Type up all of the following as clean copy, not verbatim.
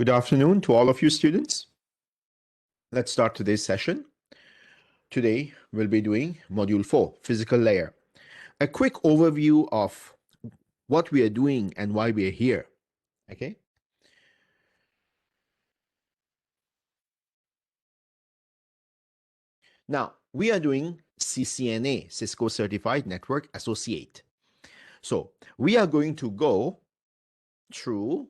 Good afternoon to all of you students. Let's start today's session. Today we'll be doing Module 4, Physical Layer. A quick overview of what we are doing and why we are here. Okay. Now, we are doing CCNA, Cisco Certified Network Associate. So, we are going to go through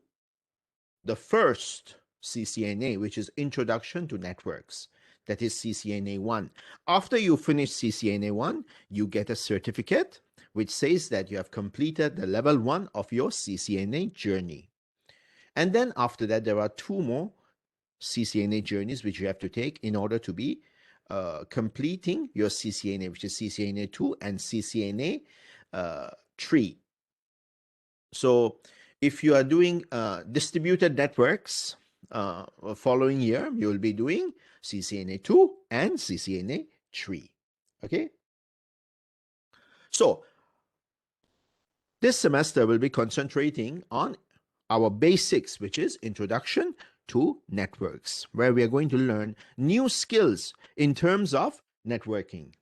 the first CCNA, which is Introduction to Networks. That is CCNA-1. After you finish CCNA-1, you get a certificate which says that you have completed the level 1 of your CCNA journey. And then after that, there are 2 more CCNA journeys which you have to take in order to be completing your CCNA, which is CCNA-2 and CCNA-3. So if you are doing distributed networks following year, you will be doing CCNA-2 and CCNA-3. Okay. So this semester will be concentrating on our basics, which is Introduction to Networks, where we are going to learn new skills in terms of networking.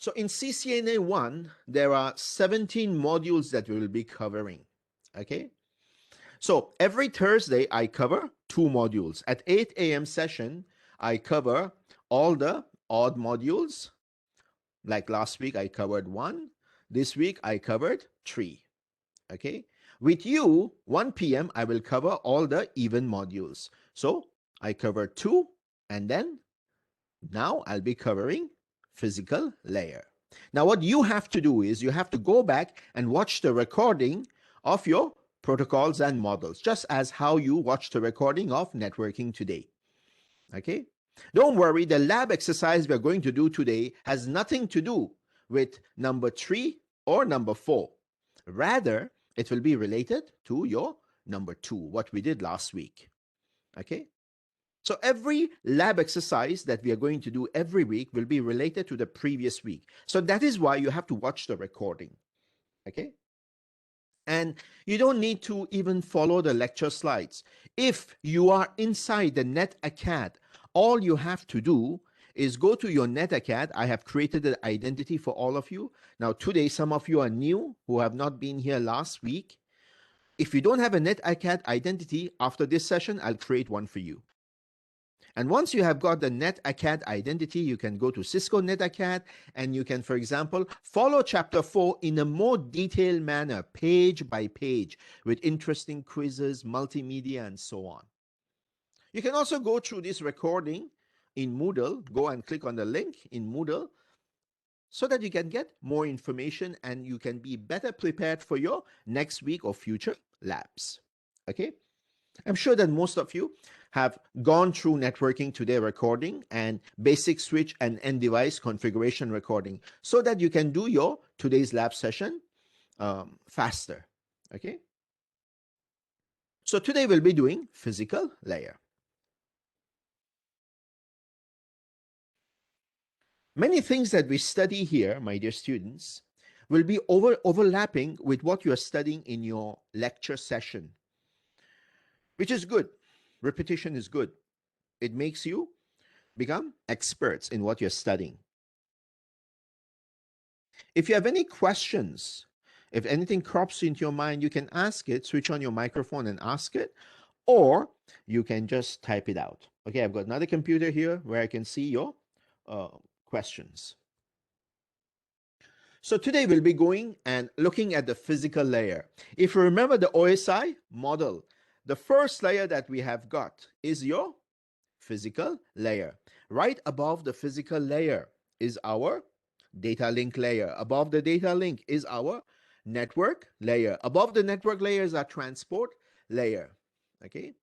So in CCNA-1, there are 17 modules that we will be covering. Okay. So every Thursday, I cover 2 modules. At 8 a.m. session, I cover all the odd modules. Like last week, I covered 1. This week, I covered 3. Okay. With you, 1 p.m., I will cover all the even modules. So I covered 2, and then now I'll be covering physical layer. Now, what you have to do is you have to go back and watch the recording of your protocols and models, just as how you watch the recording of networking today. Okay? Don't worry, the lab exercise we're going to do today has nothing to do with number 3 or number 4. Rather, it will be related to your number 2, what we did last week. Okay? So every lab exercise that we are going to do every week will be related to the previous week. So that is why you have to watch the recording. Okay? And you don't need to even follow the lecture slides. If you are inside the NetAcad, all you have to do is go to your NetAcad. I have created an identity for all of you. Now, today, some of you are new who have not been here last week. If you don't have a NetAcad identity, after this session, I'll create one for you. And once you have got the NetAcad identity, you can go to Cisco NetAcad and you can, for example, follow Chapter 4 in a more detailed manner, page by page, with interesting quizzes, multimedia, and so on. You can also go through this recording in Moodle. Go and click on the link in Moodle so that you can get more information and you can be better prepared for your next week or future labs. Okay? I'm sure that most of you have gone through networking today recording and basic switch and end device configuration recording so that you can do your today's lab session faster. Okay. So today we'll be doing physical layer. Many things that we study here, my dear students, will be overlapping with what you are studying in your lecture session, which is good. Repetition is good. It makes you become experts in what you're studying. If you have any questions, if anything crops into your mind, you can ask it, switch on your microphone and ask it, or you can just type it out. Okay, I've got another computer here where I can see your questions. So today we'll be going and looking at the physical layer. If you remember the OSI model, the first layer that we have got is your physical layer. Right above the physical layer is our data link layer. Above the data link is our network layer. Above the network layer is our transport layer. Okay.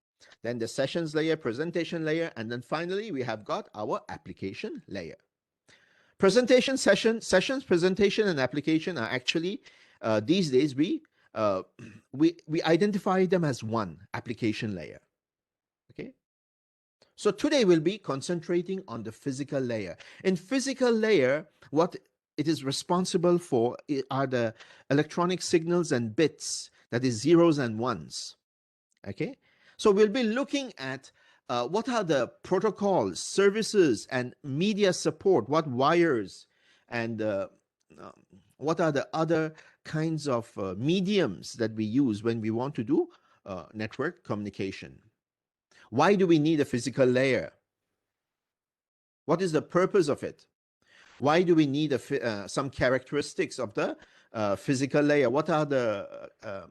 Then the sessions layer, presentation layer, and then finally we have got our application layer. Presentation, sessions, presentation, and application are actually these days we identify them as one application layer. Okay. So today we'll be concentrating on the physical layer. In physical layer, what it is responsible for are the electronic signals and bits, that is zeros and ones. Okay, so we'll be looking at what are the protocols, services, and media support, what wires, and um, what are the other kinds of mediums that we use when we want to do network communication. Why do we need a physical layer? What is the purpose of it? Why do we need some characteristics of the physical layer? What are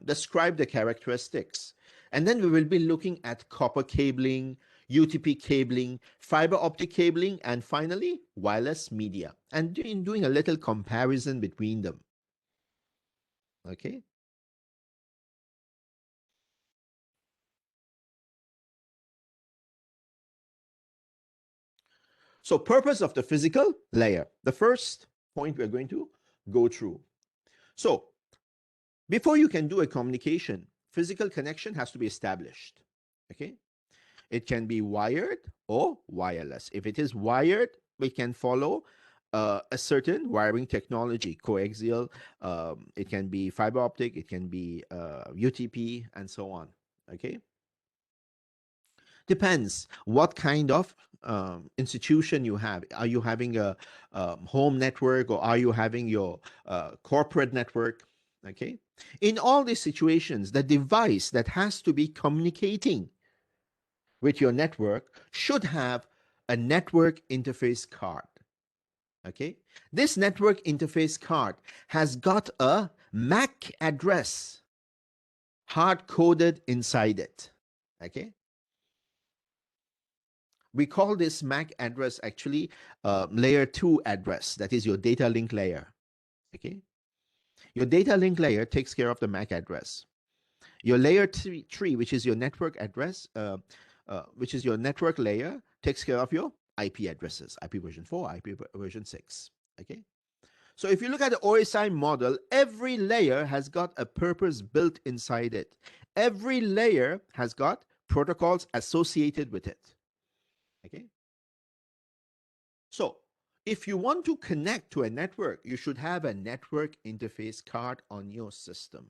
describe the characteristics? And then we will be looking at copper cabling, UTP cabling, fiber optic cabling, and finally, wireless media, and doing a little comparison between them. Okay. So purpose of the physical layer. The first point we're going to go through. So before you can do a communication, physical connection has to be established. Okay. It can be wired or wireless. If it is wired, we can follow a certain wiring technology, coaxial. It can be fiber optic. It can be UTP and so on. Okay. Depends what kind of institution you have. Are you having a home network, or are you having your corporate network? Okay. In all these situations, the device that has to be communicating with your network should have a network interface card. Okay. This network interface card has got a MAC address hard coded inside it. Okay. We call this MAC address actually layer 2 address. That is your data link layer. Okay. Your data link layer takes care of the MAC address. Your layer 3, which is your network address, which is your network layer, takes care of your IP addresses, IP version 4, IP version 6. Okay. So if you look at the OSI model, every layer has got a purpose built inside it. Every layer has got protocols associated with it. Okay. So if you want to connect to a network, you should have a network interface card on your system.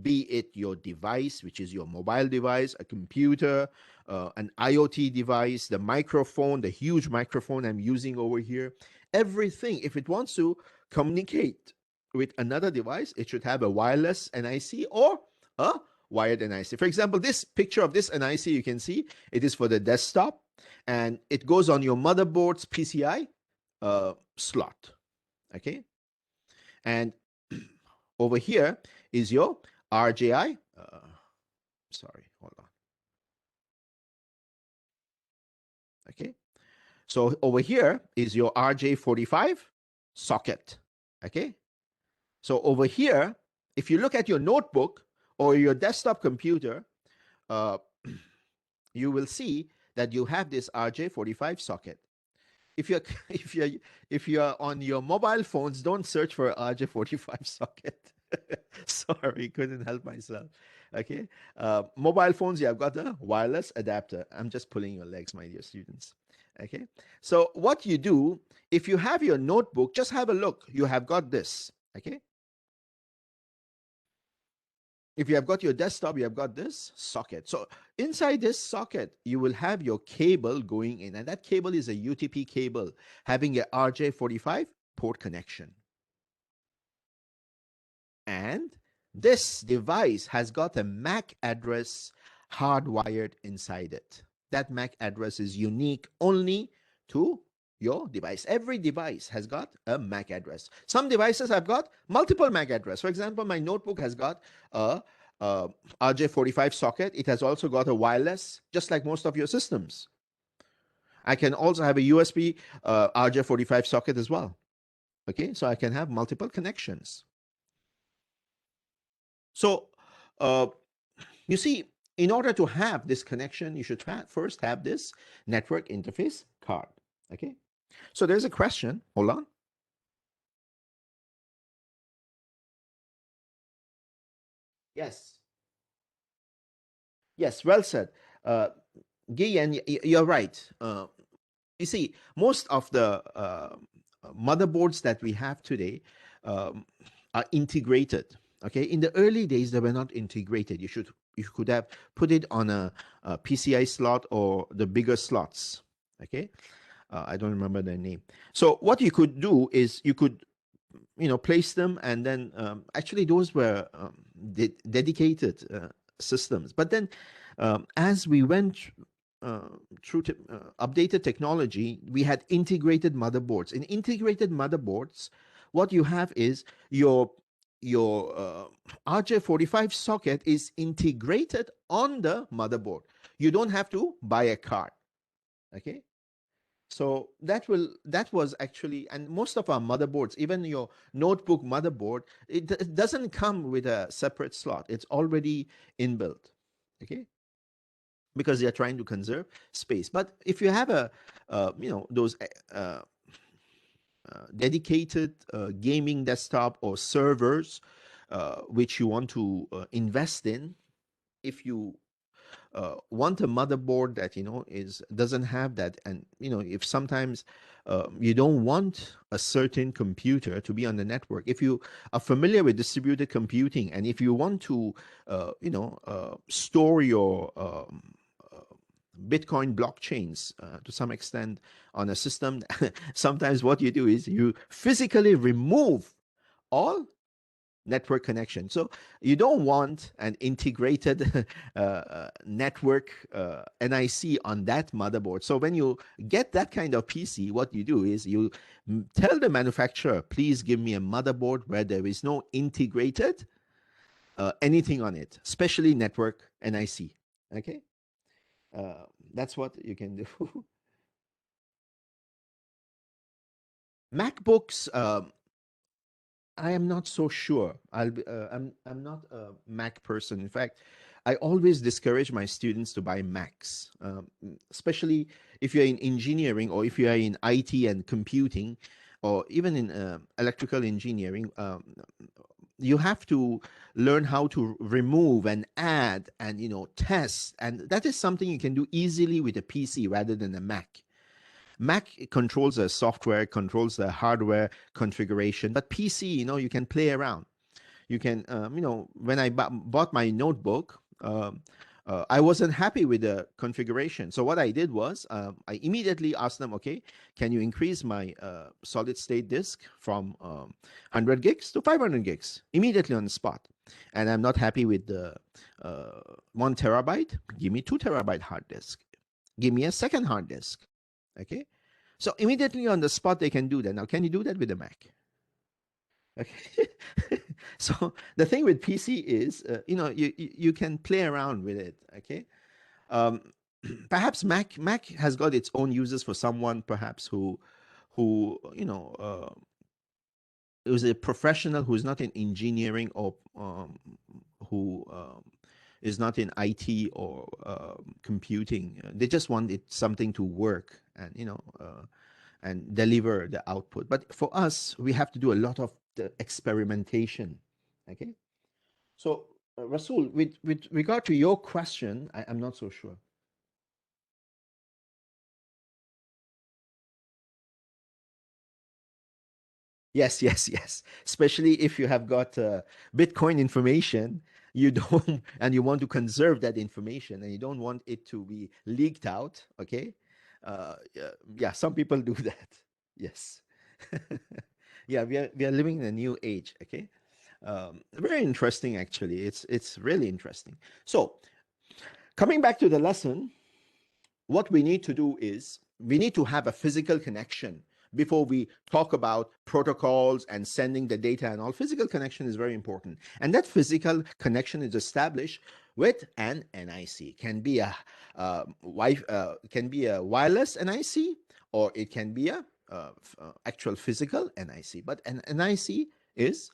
Be it your device, which is your mobile device, a computer, an IoT device, the microphone, the huge microphone I'm using over here, everything, if it wants to communicate with another device, it should have a wireless NIC or a wired NIC. For example, this picture of this NIC, you can see it is for the desktop, and it goes on your motherboard's PCI slot. Okay. And over here is your RJI. Sorry, hold on. Okay. So over here is your RJ45 socket. Okay. So over here, if you look at your notebook or your desktop computer, you will see that you have this RJ45 socket. If you're if you're on your mobile phones, don't search for RJ45 socket. Sorry, couldn't help myself. Okay, mobile phones, you have got a wireless adapter. I'm just pulling your legs, my dear students. Okay, so what you do, if you have your notebook, just have a look. You have got this. Okay, if you have got your desktop, you have got this socket. So inside this socket, you will have your cable going in, and that cable is a UTP cable having a RJ45 port connection. And this device has got a MAC address hardwired inside it. That MAC address is unique only to your device. Every device has got a MAC address. Some devices have got multiple MAC address. For example, my notebook has got a RJ45 socket. It has also got a wireless, just like most of your systems. I can also have a USB RJ45 socket as well. Okay, so I can have multiple connections. So you see, in order to have this connection, you should first have this network interface card. Okay, so there's a question. Hold on. Yes. Yes, well said. Giyan, you're right. You see, most of the motherboards that we have today are integrated. Okay, in the early days, they were not integrated. You should could have put it on a PCI slot or the bigger slots. Okay, I don't remember their name. So what you could do is you could place them, and then actually those were dedicated systems. But then as we went through updated technology, we had integrated motherboards. In integrated motherboards, what you have is your RJ45 socket is integrated on the motherboard. You don't have to buy a card. Okay, so that was actually, and most of our motherboards, even your notebook motherboard, it doesn't come with a separate slot. It's already inbuilt. Okay, because they are trying to conserve space. But if you have a those dedicated gaming desktop or servers which you want to invest in, if you want a motherboard that doesn't have that, and if sometimes you don't want a certain computer to be on the network, if you are familiar with distributed computing, and if you want to store your Bitcoin blockchains to some extent on a system, sometimes what you do is you physically remove all network connection. So you don't want an integrated network NIC on that motherboard. So when you get that kind of PC, what you do is you tell the manufacturer, please give me a motherboard where there is no integrated anything on it, especially network NIC. Okay, that's what you can do. MacBooks, I am not so sure. I'm not a Mac person. In fact, I always discourage my students to buy Macs, especially if you're in engineering, or if you are in IT and computing, or even in electrical engineering. You have to learn how to remove and add and test, and that is something you can do easily with a PC rather than a Mac. Mac controls the software, controls the hardware configuration, but PC, you can play around. You can, when I bought my notebook, I wasn't happy with the configuration. So what I did was I immediately asked them, okay, can you increase my solid state disk from 100 gigs to 500 gigs immediately on the spot? And I'm not happy with the 1 terabyte. Give me 2 terabyte hard disk. Give me a second hard disk. Okay, so immediately on the spot they can do that. Now, can you do that with a Mac? Okay, so the thing with PC is, you can play around with it. Okay, perhaps Mac has got its own uses for someone perhaps who is a professional who's not in engineering, or who is not in IT or computing. They just want something to work and and deliver the output. But for us, we have to do a lot of the experimentation. Okay, so Rasul, with regard to your question, I'm not so sure. Yes, yes, yes. Especially if you have got Bitcoin information, you don't, and you want to conserve that information, and you don't want it to be leaked out. Okay, yeah, some people do that. Yes, yeah, we are living in a new age. Okay, very interesting. Actually, it's really interesting. So coming back to the lesson, what we need to do is we need to have a physical connection before we talk about protocols and sending the data and all. Physical connection is very important, and that physical connection is established with an NIC. Can be a can be a wireless NIC, or it can be a actual physical NIC. But an NIC is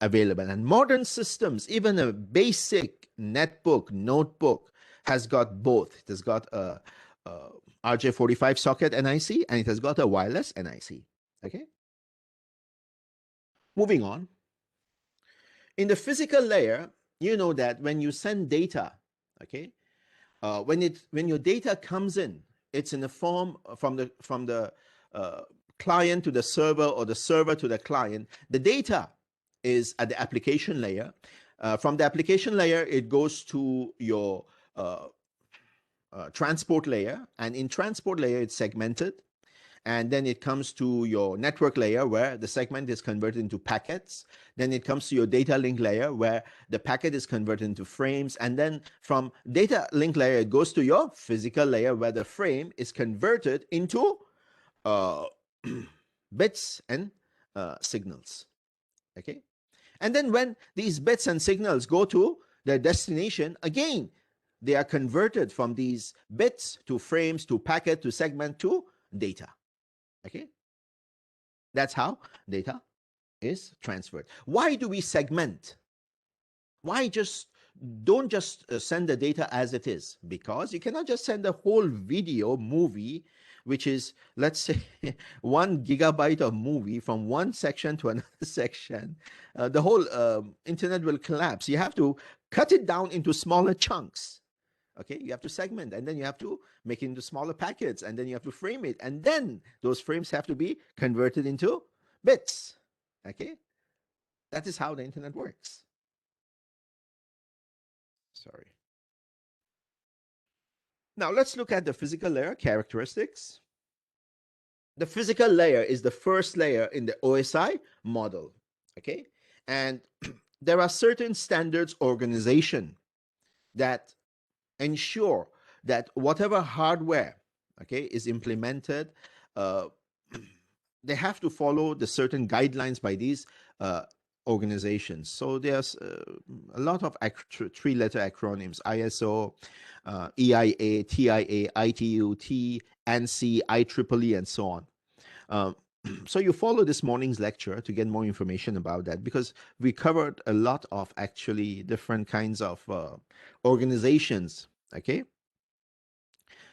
available, and modern systems, even a basic netbook notebook, has got both. It has got a RJ45 socket NIC, and it has got a wireless NIC. Okay, moving on. In the physical layer, you know that when you send data, okay, when your data comes in, it's in the form from the client to the server, or the server to the client. The data is at the application layer, From the application layer, it goes to your transport layer, and in transport layer, it's segmented. And then it comes to your network layer where the segment is converted into packets. Then it comes to your data link layer where the packet is converted into frames. And then from data link layer, it goes to your physical layer where the frame is converted into bits and signals. Okay. And then when these bits and signals go to their destination, again, they are converted from these bits to frames to packet to segment to data. Okay, that's how data is transferred. Why do we segment? Why don't just send the data as it is? Because you cannot just send a whole video movie, which is, let's say, 1 GB of movie from one section to another section. The whole internet will collapse. You have to cut it down into smaller chunks. Okay, you have to segment, and then you have to make it into smaller packets, and then you have to frame it, and then those frames have to be converted into bits. Okay, that is how the internet works. Sorry. Now let's look at the physical layer characteristics. The physical layer is the first layer in the OSI model. Okay, and there are certain standards organization that ensure that whatever hardware, okay, is implemented, they have to follow the certain guidelines by these organizations. So there's a lot of three-letter acronyms: ISO, EIA, TIA, ITU, ANSI, IEEE, and so on. So you follow this morning's lecture to get more information about that, because we covered a lot of actually different kinds of organizations, okay,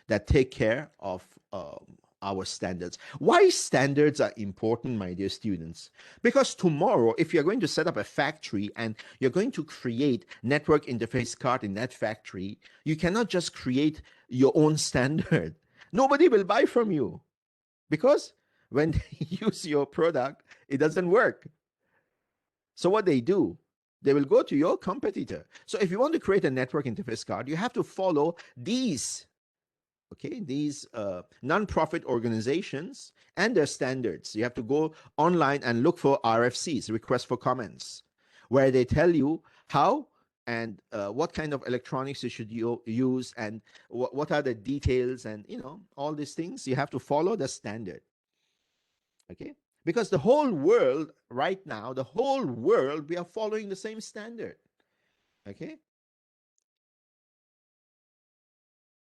that take care of our standards. Why standards are important, my dear students? Because tomorrow, if you're going to set up a factory and you're going to create network interface card in that factory, you cannot just create your own standard. Nobody will buy from you, because when they use your product, it doesn't work. So what they do, they will go to your competitor. So if you want to create a network interface card, you have to follow these, okay, these non-profit organizations and their standards. You have to go online and look for RFCs, request for comments, where they tell you how and what kind of electronics you should use, and what are the details, and all these things. You have to follow the standard. Okay, because the whole world right now, we are following the same standard. Okay,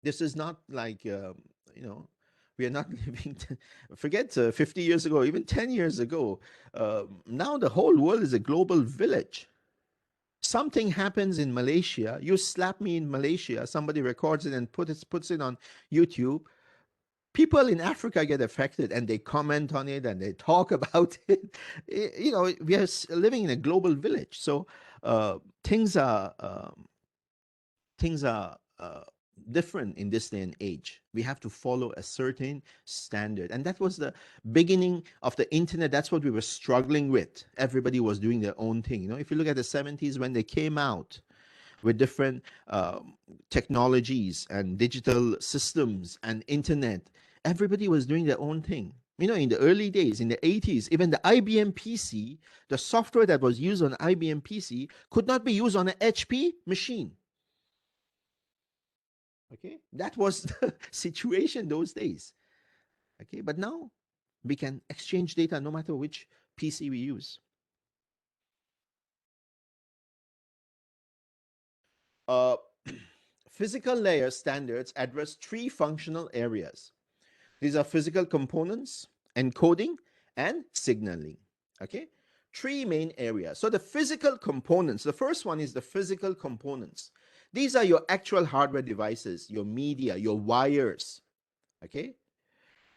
this is not like we are not living forget 50 years ago, even 10 years ago. Now the whole world is a global village. Something happens in Malaysia, you slap me in Malaysia, somebody records it and puts it on YouTube. People in Africa get affected, and they comment on it and they talk about it. We are living in a global village, so things are different in this day and age. We have to follow a certain standard, and that was the beginning of the internet. That's what we were struggling with. Everybody was doing their own thing. If you look at the 70s, when they came out with different technologies and digital systems and internet, everybody was doing their own thing. In the early days, in the 80s, even the IBM PC, the software that was used on IBM PC could not be used on an HP machine. Okay, that was the situation those days. Okay, but now we can exchange data no matter which PC we use. Physical layer standards address 3 functional areas. These are physical components, encoding, and signaling. Okay, 3 main areas. So the physical components, the first one is the physical components. These are your actual hardware devices, your media, your wires. Okay,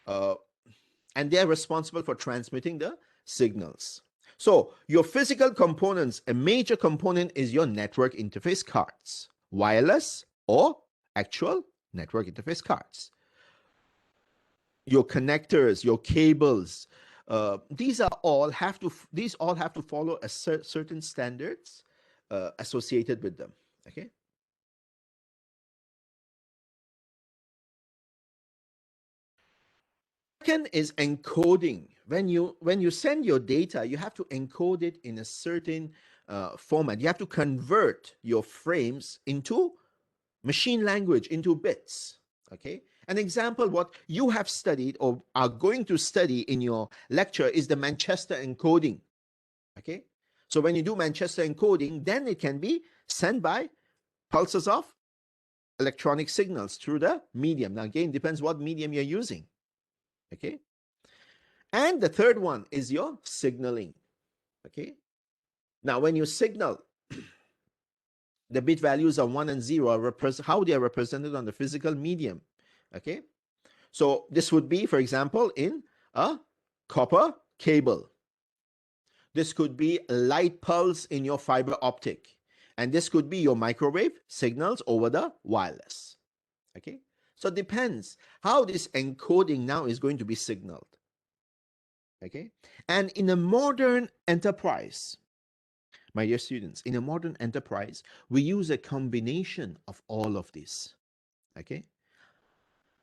and they're responsible for transmitting the signals. So your physical components, a major component is your network interface cards, wireless or actual network interface cards. Your connectors, your cables, these all have to follow a certain standards associated with them. Okay. Second is encoding. When you send your data, you have to encode it in a certain format. You have to convert your frames into machine language, into bits. Okay. An example, what you have studied or are going to study in your lecture is the Manchester encoding. Okay. So when you do Manchester encoding, then it can be sent by pulses of electronic signals through the medium. Now, again, depends what medium you're using. Okay. And the third one is your signaling. Okay. Now, when you signal, the bit values of 1 and 0 are how they are represented on the physical medium. Okay. So this would be, for example, in a copper cable. This could be a light pulse in your fiber optic. And this could be your microwave signals over the wireless. Okay. So it depends how this encoding now is going to be signaled. Okay. And in a modern enterprise, my dear students, in a modern enterprise, we use a combination of all of this. Okay.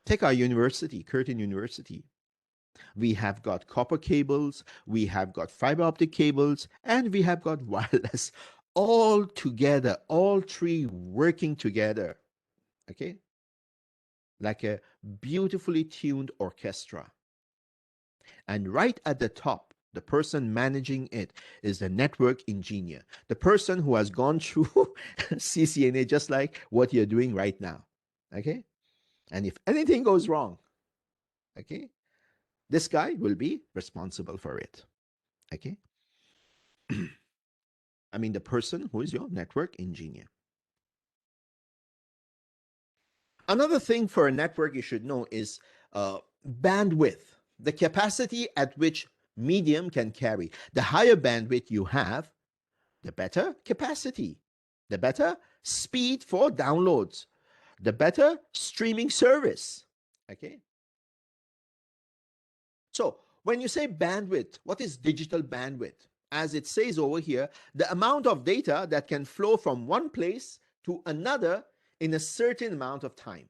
Take our university, Curtin University. We have got copper cables, we have got fiber optic cables, and we have got wireless, all together, all three working together. Okay. Like a beautifully tuned orchestra. And right at the top, the person managing it is the network engineer, the person who has gone through CCNA, just like what you're doing right now. Okay. And if anything goes wrong, okay, this guy will be responsible for it. Okay. I mean, the person who is your network engineer. Another thing for a network you should know is bandwidth, the capacity at which medium can carry. The higher bandwidth you have, the better capacity, the better speed for downloads, the better streaming service. Okay. So when you say bandwidth, what is digital bandwidth? As it says over here, the amount of data that can flow from one place to another in a certain amount of time.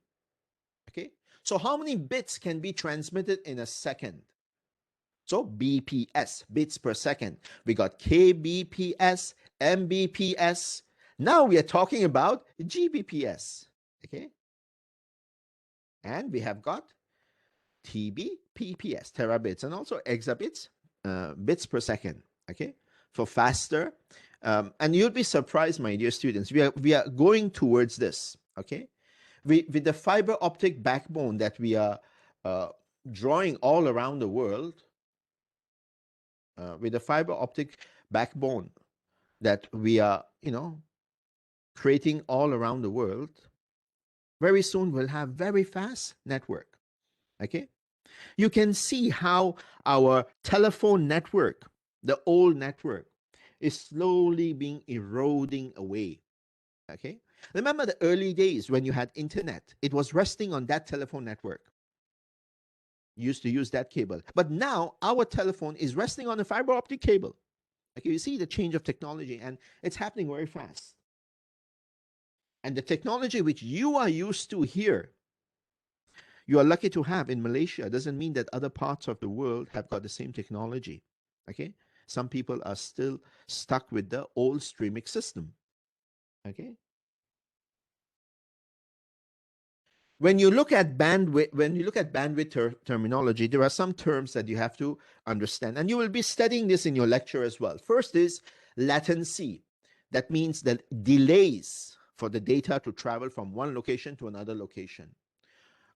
Okay. So how many bits can be transmitted in a second? So BPS, bits per second. We got KBPS, MBPS. Now we are talking about GBPS. Okay. And we have got TBPPS, terabits, and also exabits, bits per second. Okay. For faster. And you'll be surprised, my dear students. We are going towards this. Okay. With the fiber optic backbone that we are drawing all around the world, with the fiber optic backbone that we are, creating all around the world, very soon we'll have very fast network. Okay. You can see how our telephone network, the old network, is slowly being eroding away. Okay. Remember the early days when you had internet, it was resting on that telephone network. You used to use that cable. But now our telephone is resting on a fiber optic cable. Okay, you see the change of technology, and it's happening very fast. And the technology which you are used to here, you are lucky to have in Malaysia, doesn't mean that other parts of the world have got the same technology. Okay, some people are still stuck with the old streamic system. Okay. When you look at bandwidth, terminology, there are some terms that you have to understand, and you will be studying this in your lecture as well. First is latency. That means that delays for the data to travel from one location to another location.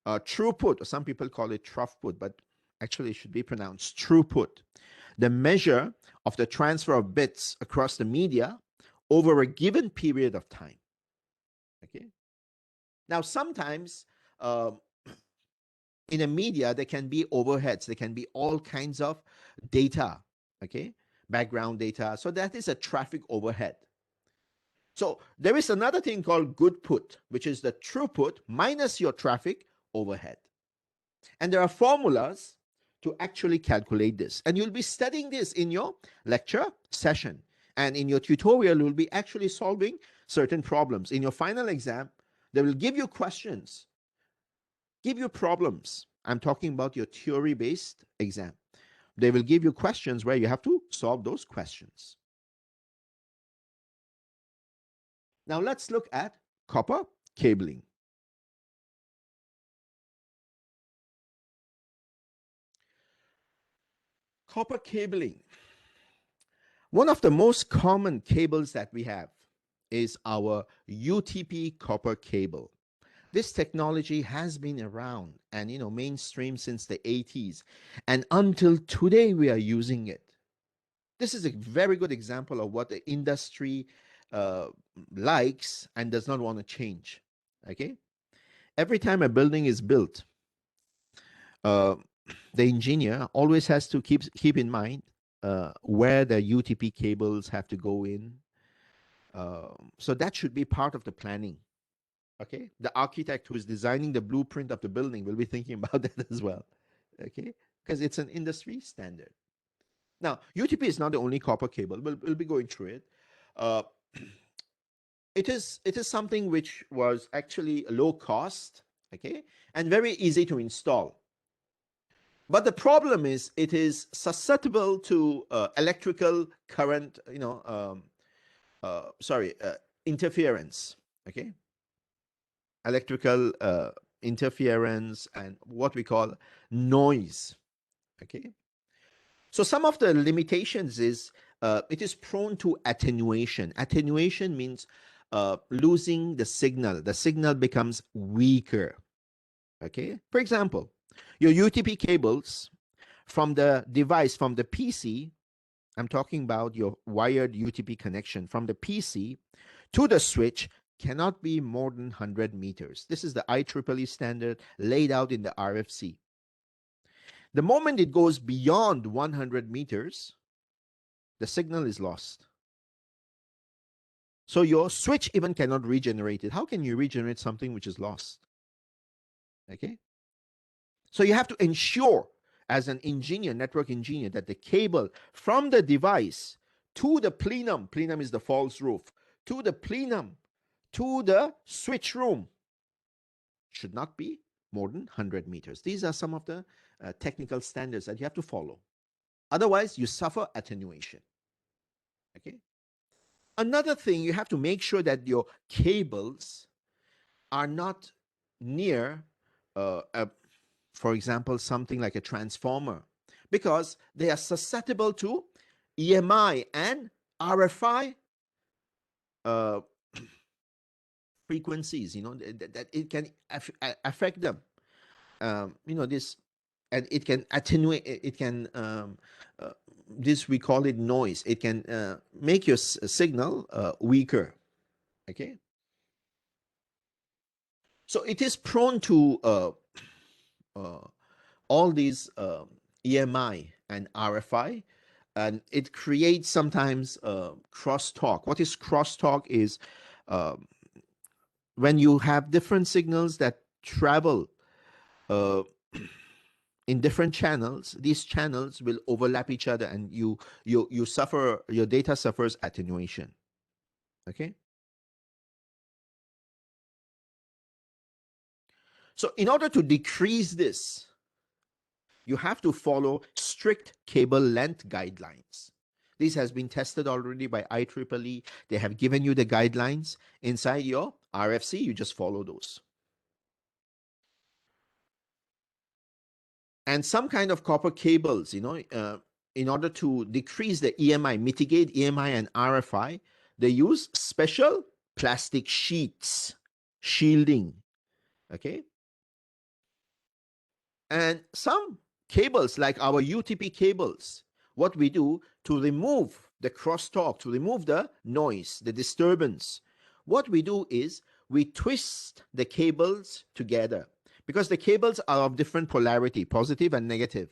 Throughput, or some people call it throughput, but actually it should be pronounced throughput. The measure of the transfer of bits across the media over a given period of time. Okay. Now, sometimes in a media, there can be overheads. There can be all kinds of data, okay, background data. So that is a traffic overhead. So there is another thing called goodput, which is the throughput minus your traffic overhead. And there are formulas to actually calculate this. And you'll be studying this in your lecture session. And in your tutorial, you'll be actually solving certain problems. In your final exam, they will give you questions, give you problems. I'm talking about your theory-based exam. They will give you questions where you have to solve those questions. Now let's look at copper cabling. Copper cabling. One of the most common cables that we have is our UTP copper cable. This technology has been around and mainstream since the 80s, and until today we are using it. This is a very good example of what the industry uh, likes and does not want to change. Okay, every time a building is built, uh, the engineer always has to keep in mind where the UTP cables have to go in. So that should be part of the planning. Okay, the architect who is designing the blueprint of the building will be thinking about that as well. Okay, because it's an industry standard. Now, UTP is not the only copper cable. We'll be going through it. Uh, it is something which was actually low cost, okay, and very easy to install. But the problem is it is susceptible to electrical current, interference, okay, electrical interference and what we call noise, okay. So some of the limitations is it is prone to attenuation. Attenuation means losing the signal. The signal becomes weaker. Okay. For example, your UTP cables from the device, from the PC, I'm talking about your wired UTP connection from the PC to the switch cannot be more than 100 meters. This is the IEEE standard laid out in the RFC. The moment it goes beyond 100 meters, the signal is lost. So your switch even cannot regenerate it. How can you regenerate something which is lost? Okay. So you have to ensure as an engineer, network engineer, that the cable from the device to the plenum is the false roof, to the plenum, to the switch room should not be more than 100 meters. These are some of the technical standards that you have to follow. Otherwise, you suffer attenuation. Okay. Another thing, you have to make sure that your cables are not near, for example, something like a transformer, because they are susceptible to EMI and RFI uh, frequencies. That it can affect them. This, and it can attenuate. It can this we call it noise. It can make your signal weaker. Okay. So it is prone to all these EMI and RFI, and it creates sometimes crosstalk. What is crosstalk is when you have different signals that travel uh, in different channels. These channels will overlap each other, and you suffer, your data suffers attenuation. Okay. So in order to decrease this, you have to follow strict cable length guidelines. This has been tested already by IEEE. They have given you the guidelines inside your RFC. You just follow those. And some kind of copper cables, in order to decrease the EMI, mitigate EMI and RFI, they use special plastic sheets, shielding. Okay. And some cables, like our UTP cables, what we do to remove the crosstalk, to remove the noise, the disturbance, what we do is we twist the cables together, because the cables are of different polarity, positive and negative.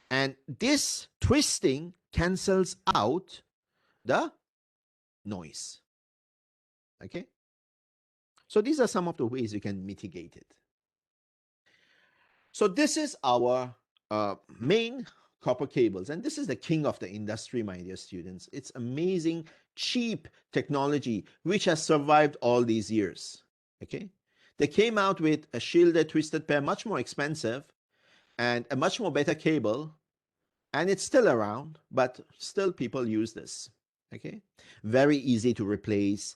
And this twisting cancels out the noise. Okay? So these are some of the ways you can mitigate it. So this is our main copper cables. And this is the king of the industry, my dear students. It's amazing, cheap technology, which has survived all these years. Okay. They came out with a shielded twisted pair, much more expensive, and a much more better cable. And it's still around, but still people use this. Okay. Very easy to replace,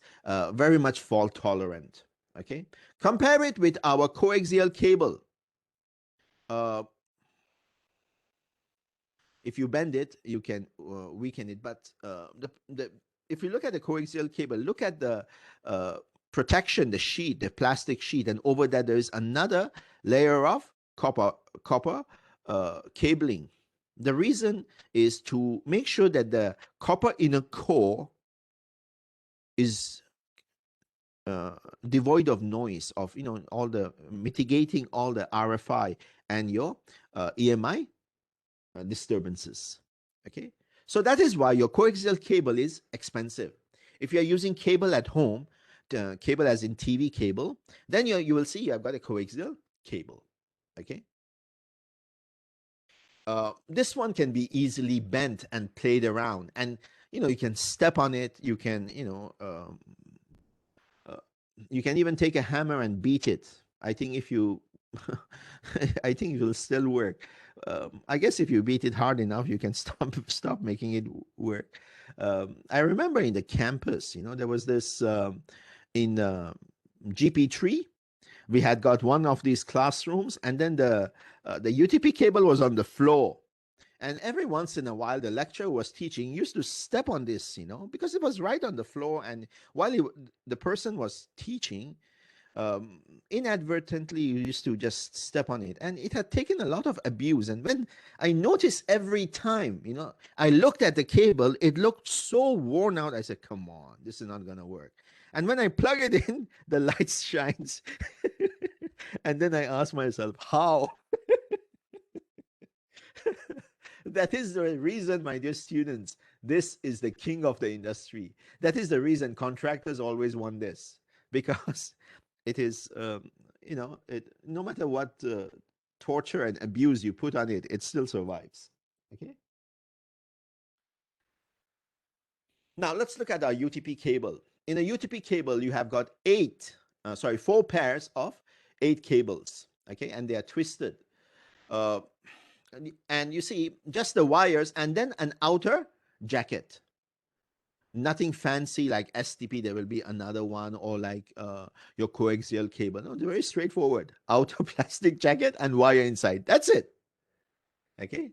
very much fault tolerant. Okay. Compare it with our coaxial cable. If you bend it, you can weaken it. But if you look at the coaxial cable, look at the protection, the sheet, the plastic sheet, and over that there is another layer of copper cabling. The reason is to make sure that the copper inner core is devoid of noise, of all the mitigating all the RFI and your EMI disturbances. Okay, so that is why your coaxial cable is expensive. If you are using cable at home, cable as in TV cable, then you will see I've got a coaxial cable. Okay, this one can be easily bent and played around, and you can step on it. You can you can even take a hammer and beat it. I think if you I think it will still work. I guess if you beat it hard enough, you can stop making it work. I remember in the campus, there was this in GP3. We had got one of these classrooms, and then the UTP cable was on the floor. And every once in a while, the lecturer was teaching used to step on this, because it was right on the floor. And while the person was teaching, inadvertently you used to just step on it, and it had taken a lot of abuse. And when I noticed every time I looked at the cable, it looked so worn out. I said, come on, this is not gonna work. And when I plug it in, the light shines. And then I ask myself, how? That is the reason, my dear students, this is the king of the industry. That is the reason contractors always want this, because it is, no matter what torture and abuse you put on it, it still survives. Okay. Now let's look at our UTP cable. In a UTP cable, you have got 4 pairs of 8 cables. Okay, and they are twisted. And you see just the wires and then an outer jacket. Nothing fancy like STP. There will be another one, or like your coaxial cable. No, they're very straightforward. Outer plastic jacket and wire inside. That's it. Okay.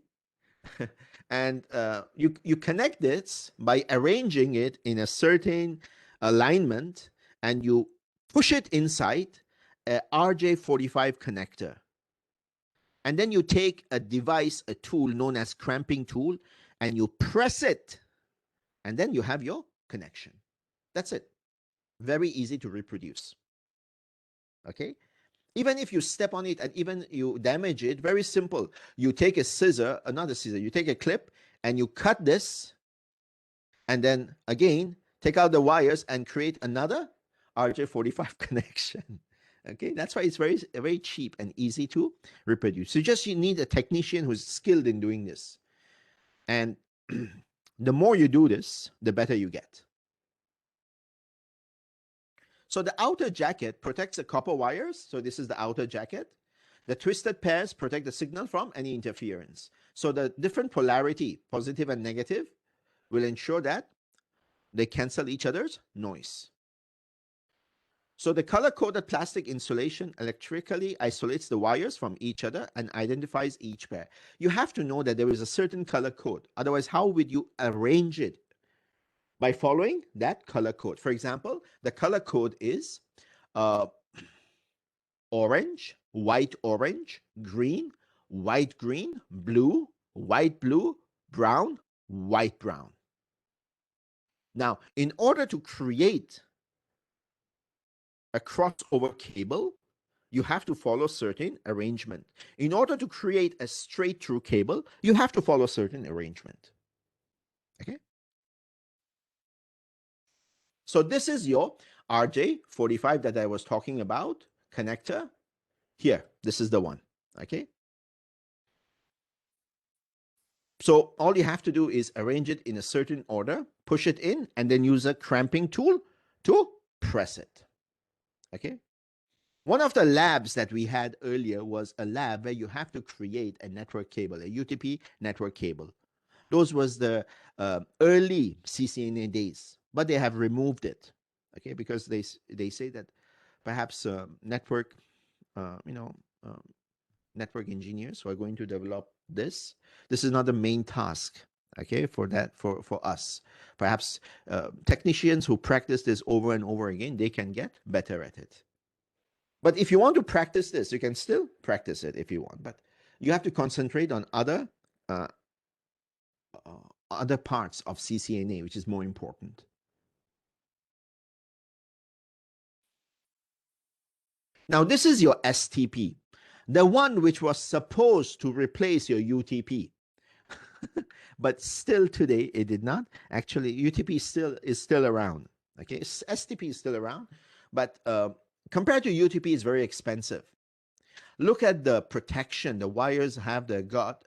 And you connect this by arranging it in a certain alignment, and you push it inside a RJ45 connector. And then you take a device, a tool known as cramping tool, and you press it. And then you have your connection. That's it. Very easy to reproduce. Okay? Even if you step on it and even you damage it, very simple. You take a scissor, another scissor, you take a clip and you cut this. And then again, take out the wires and create another RJ45 connection. Okay, that's why it's very cheap and easy to reproduce. So you need a technician who's skilled in doing this. And the more you do this, the better you get. So the outer jacket protects the copper wires. So this is the outer jacket. The twisted pairs protect the signal from any interference. So the different polarity, positive and negative, will ensure that they cancel each other's noise. So the color-coded plastic insulation electrically isolates the wires from each other and identifies each pair. You have to know that there is a certain color code. Otherwise, how would you arrange it? By following that color code. For example, the color code is orange, white orange, green, white green, blue, white blue, brown, white brown. Now, in order to create a crossover cable, you have to follow certain arrangement. In order to create a straight through cable, you have to follow certain arrangement. Okay. So this is your RJ45 that I was talking about, connector. Here, this is the one. Okay. So all you have to do is arrange it in a certain order, push it in, and then use a clamping tool to press it. Okay. One of the labs that we had earlier was a lab where you have to create a network cable, a UTP network cable. Those was the early CCNA days, but they have removed it, okay, because they say that perhaps network, you know, network engineers who are going to develop this. This is not the main task, okay, for us. Perhaps technicians who practice this over and over again, they can get better at it. But if you want to practice this, you can still practice it if you want, but you have to concentrate on other parts of CCNA, which is more important. Now, this is your STP, the one which was supposed to replace your UTP. But still today, it did not. Actually, UTP is still around. Okay, STP is still around, but compared to UTP, it's very expensive. Look at the protection. The wires have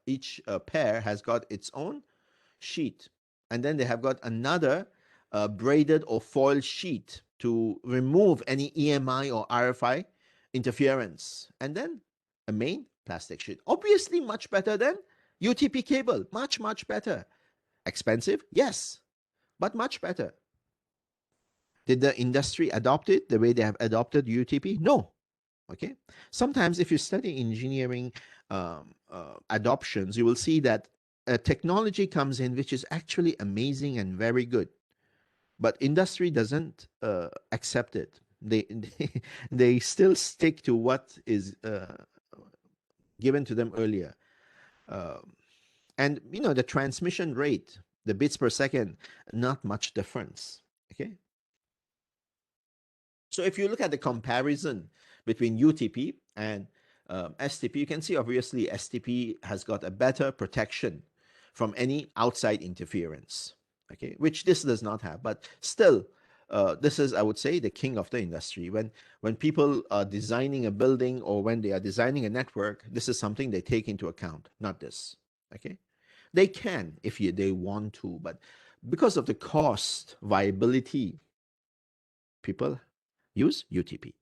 each pair has got its own sheet, and then they have got another braided or foil sheet to remove any EMI or RFI interference, and then a main plastic sheet. Obviously much better than UTP cable, much better. Expensive, yes, but much better. Did the industry adopt it the way they have adopted UTP? No. Okay. Sometimes if you study engineering adoptions, you will see that a technology comes in which is actually amazing and very good, but industry doesn't accept it. They still stick to what is given to them earlier. And the transmission rate, the bits per second, not much difference. Okay. So if you look at the comparison between UTP and STP, you can see obviously STP has got a better protection from any outside interference, okay, which this does not have. But still, this is, I would say, the king of the industry. When people are designing a building or when they are designing a network, this is something they take into account, not this. Okay, they can if they want to, but because of the cost viability, people use UTP.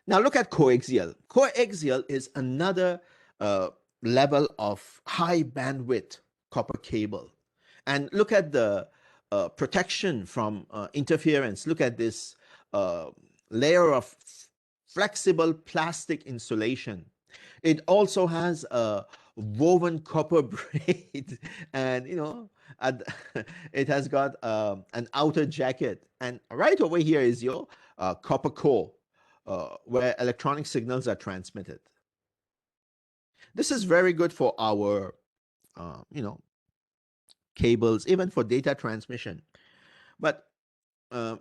Now look at coaxial. Coaxial is another level of high bandwidth copper cable. And look at the protection from interference. Look at this layer of flexible plastic insulation. It also has a woven copper braid, and it has got an outer jacket. And right over here is your copper core, where electronic signals are transmitted. This is very good for our, cables, even for data transmission. But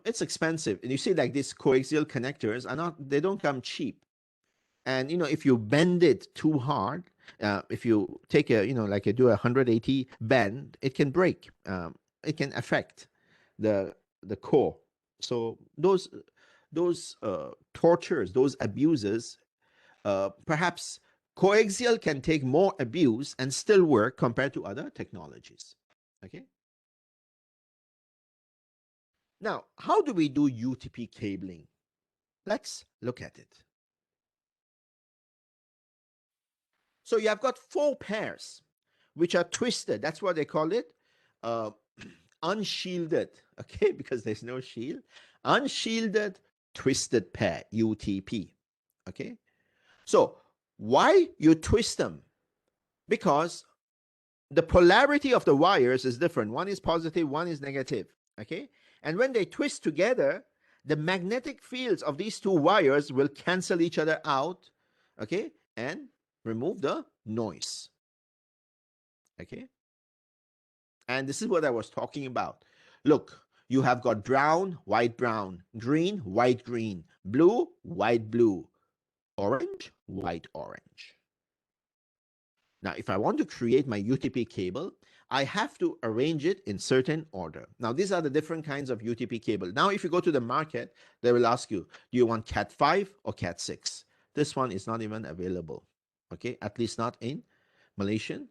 it's expensive. And you see, like these coaxial connectors they don't come cheap. And if you bend it too hard, if you take like you do a 180 bend, it can break. It can affect the core. So those tortures, those abuses, perhaps coaxial can take more abuse and still work compared to other technologies. Okay. Now, how do we do UTP cabling? Let's look at it. So you have got 4 pairs which are twisted. That's what they call it. Unshielded, okay, because there's no shield. Unshielded twisted pair, UTP, okay. So why you twist them? Because the polarity of the wires is different. One is positive, one is negative, okay. And when they twist together, the magnetic fields of these 2 wires will cancel each other out, okay, and remove the noise, okay. And this is what I was talking about. Look, you have got brown, white, brown, green, white, green, blue, white, blue, orange, white, orange. Now, if I want to create my UTP cable, I have to arrange it in certain order. Now, these are the different kinds of UTP cable. Now, if you go to the market, they will ask you, do you want Cat 5 or Cat 6? This one is not even available, okay? At least not in Malaysian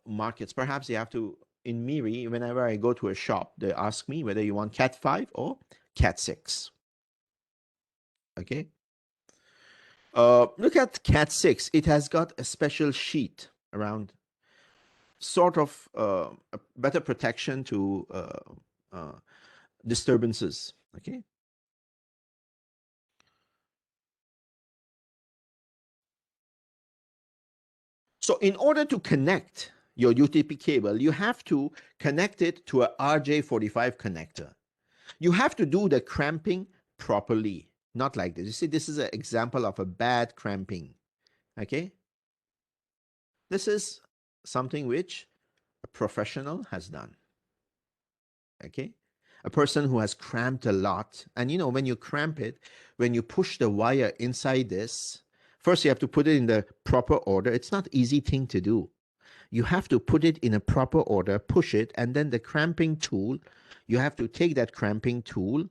markets. Perhaps you have to, in Miri, whenever I go to a shop, they ask me whether you want Cat 5 or Cat 6. Okay. Look at Cat 6. It has got a special sheet around, sort of a better protection to disturbances. Okay. So in order to connect your UTP cable, you have to connect it to a RJ45 connector. You have to do the cramping properly, not like this. You see, this is an example of a bad cramping. Okay. This is something which a professional has done. Okay. A person who has cramped a lot. And you know, when you cramp it, when you push the wire inside this, first you have to put it in the proper order. It's not an easy thing to do. You have to put it in a proper order, push it, and then the cramping tool, you have to take that cramping tool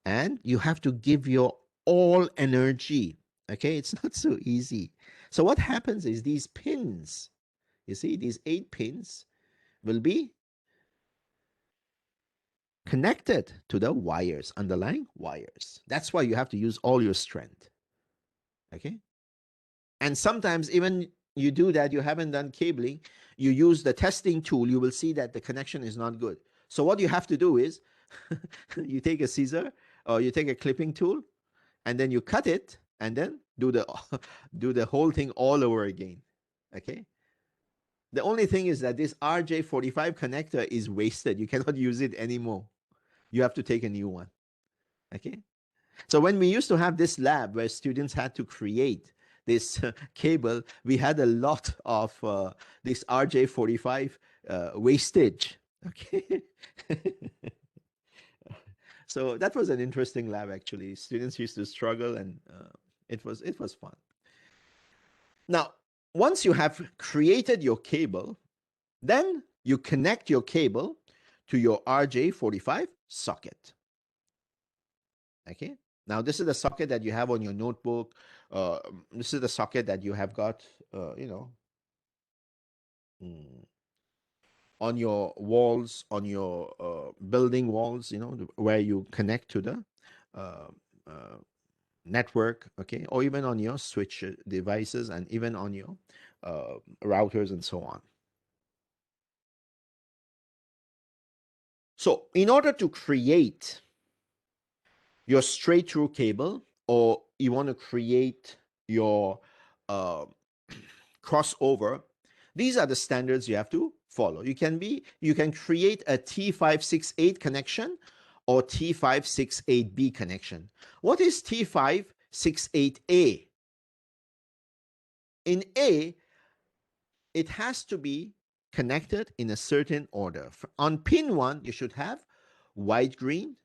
and you have to give your all energy. Okay, it's not so easy. So what happens is these pins, you see, these 8 pins will be connected to the wires, underlying wires. That's why you have to use all your strength. Okay. And sometimes even you do that, you haven't done cabling, you use the testing tool, you will see that the connection is not good. So what you have to do is you take a scissor or you take a clipping tool and then you cut it and then do the whole thing all over again. Okay. The only thing is that this RJ45 connector is wasted. You cannot use it anymore. You have to take a new one. Okay. So when we used to have this lab where students had to create this cable, we had a lot of this RJ45 wastage. Okay. So that was an interesting lab, actually. Students used to struggle, and it was fun. Now, once you have created your cable, then you connect your cable to your RJ45 socket. Okay. Now, this is the socket that you have on your notebook. This is the socket that you have got, on your walls, on your building walls, where you connect to the network, okay, or even on your switch devices and even on your routers and so on. So in order to create your straight through cable, or you want to create your crossover, these are the standards you have to follow. You can create a T568 connection or T568B connection. What is T568A? In A, it has to be connected in a certain order. On pin 1, you should have white, green,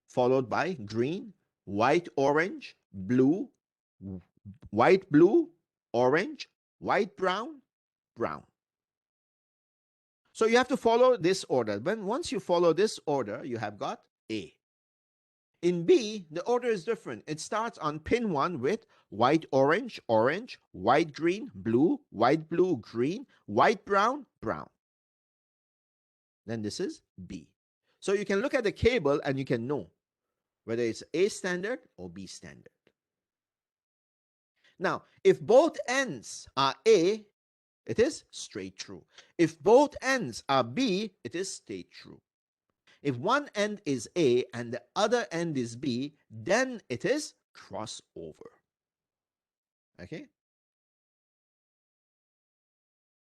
followed by green, white, orange, blue, white, blue, orange, white, brown, brown. So you have to follow this order. Once you follow this order, you have got A. In B, the order is different. It starts on pin 1 with white, orange, orange, white, green, blue, white, blue, green, white, brown, brown. Then this is B. So you can look at the cable and you can know whether it's A standard or B standard. Now, if both ends are A, it is straight through. If both ends are B, it is straight through. If one end is A and the other end is B, then it is crossover. Okay?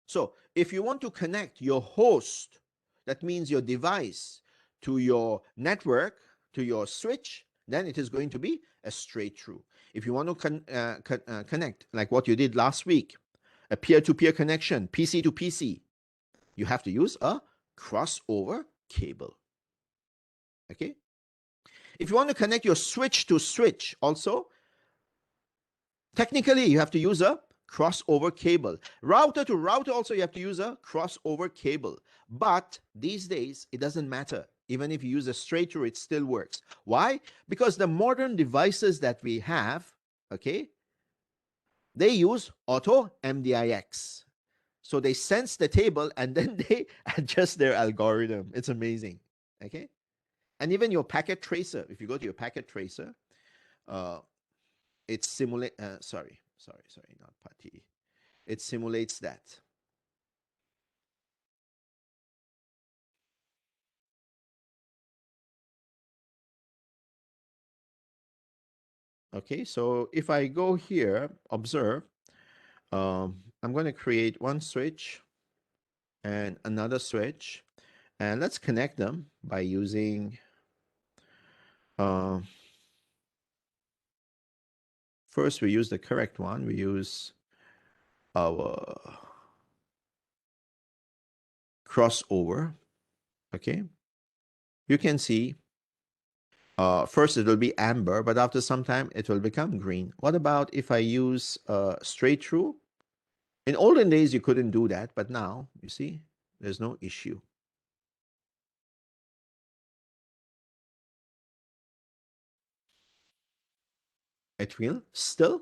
So if you want to connect your host, that means your device, to your network, to your switch, then it is going to be a straight through. If you want to connect, like what you did last week, a peer-to-peer connection, PC to PC, you have to use a crossover cable. Okay? If you want to connect your switch to switch also, technically you have to use a crossover cable. Router to router also you have to use a crossover cable. But these days it doesn't matter. Even if you use a straight through, it still works. Why? Because the modern devices that we have, okay, they use auto MDIX. So they sense the table and then they adjust their algorithm. It's amazing. Okay. And even your packet tracer, if you go to your packet tracer, uh, it simulate. Sorry, not PuTTY. It simulates that. Okay, so if I go here, observe, I'm going to create one switch and another switch, and let's connect them by using first we use the correct one. We use our crossover. Okay, you can see first it will be amber, but after some time it will become green. What about if I use straight through? In olden days you couldn't do that, but now you see there's no issue. It will still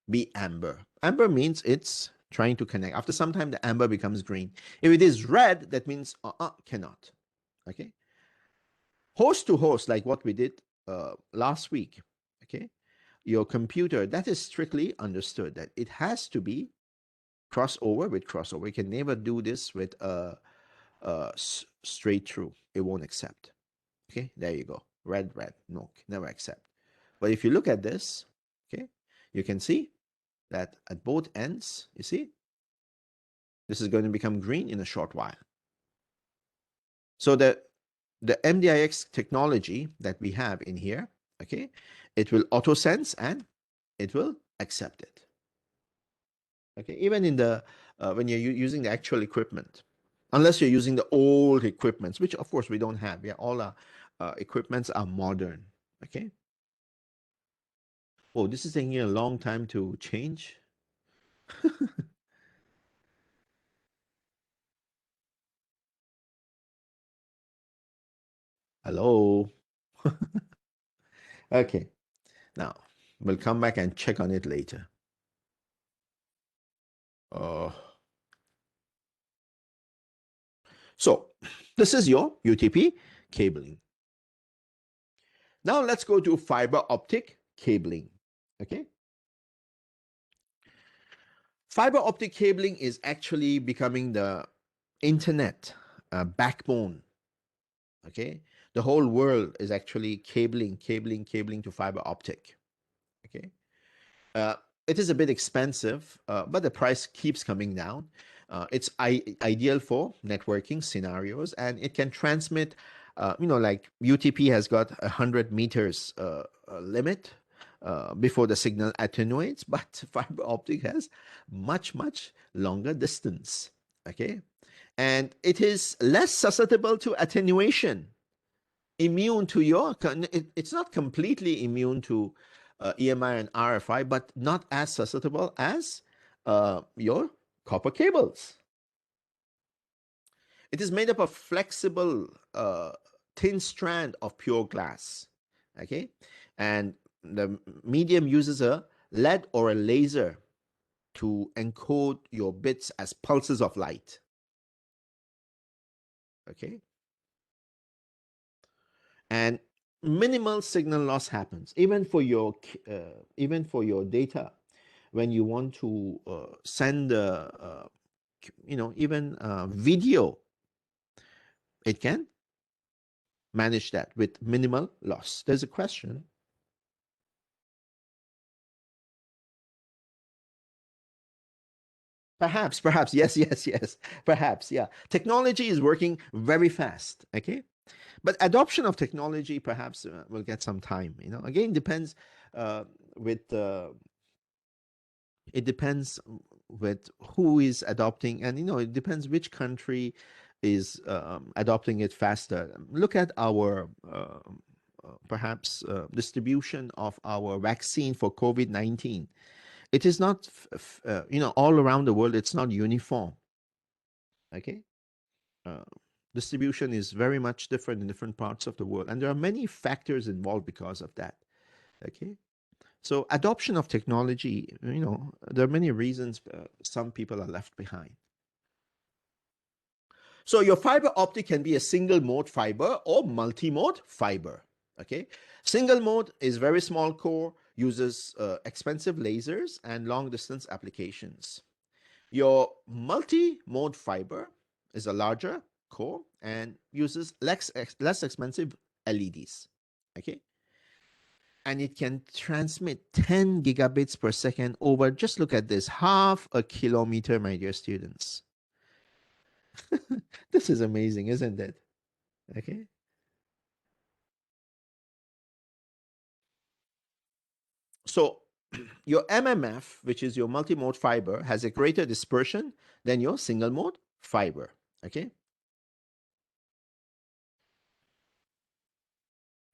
be amber. Amber means it's trying to connect. After some time, the amber becomes green. If it is red, that means cannot. Okay. Host to host, like what we did last week. Okay. Your computer, that is strictly understood that it has to be crossover with crossover. You can never do this with straight through. It won't accept. Okay. There you go. Red, red. No, never accept. But if you look at this, okay, you can see that at both ends, you see, this is going to become green in a short while. So the MDIX technology that we have in here, okay, it will auto sense and it will accept it. Okay, even in the when you're using the actual equipment, unless you're using the old equipments, which of course we don't have. Yeah, all our equipments are modern. Okay. Oh, this is taking a long time to change. Hello. Okay. Now we'll come back and check on it later. So this is your UTP cabling. Now let's go to fiber optic cabling. Okay. Fiber optic cabling is actually becoming the internet backbone. Okay. The whole world is actually cabling to fiber optic. Okay. It is a bit expensive, but the price keeps coming down. It's ideal for networking scenarios, and it can transmit. Like UTP has got 100 meters limit before the signal attenuates, but fiber optic has much longer distance. Okay, and it is less susceptible to attenuation, immune to it's not completely immune to EMI and RFI, but not as susceptible as your copper cables. It is made up of flexible thin strand of pure glass. Okay, and the medium uses a LED or a laser to encode your bits as pulses of light. Okay, and minimal signal loss happens even for your data when you want to send even video. It can manage that with minimal loss. There's a question. Perhaps, yes, perhaps, yeah. Technology is working very fast, okay? But adoption of technology perhaps will get some time, Again, depends with it depends with who is adopting, and it depends which country is adopting it faster. Look at our perhaps distribution of our vaccine for COVID-19. It is not all around the world. It's not uniform. Okay, distribution is very much different in different parts of the world, and there are many factors involved because of that. Okay, so adoption of technology, there are many reasons some people are left behind. So your fiber optic can be a single mode fiber or multi-mode fiber. Okay, single mode is very small core, uses expensive lasers and long distance applications. Your multi-mode fiber is a larger core and uses less expensive LEDs. Okay, and it can transmit 10 gigabits per second over, just look at this, half a kilometer, my dear students. This is amazing, isn't it? Okay. So your MMF, which is your multi-mode fiber, has a greater dispersion than your single mode fiber. Okay.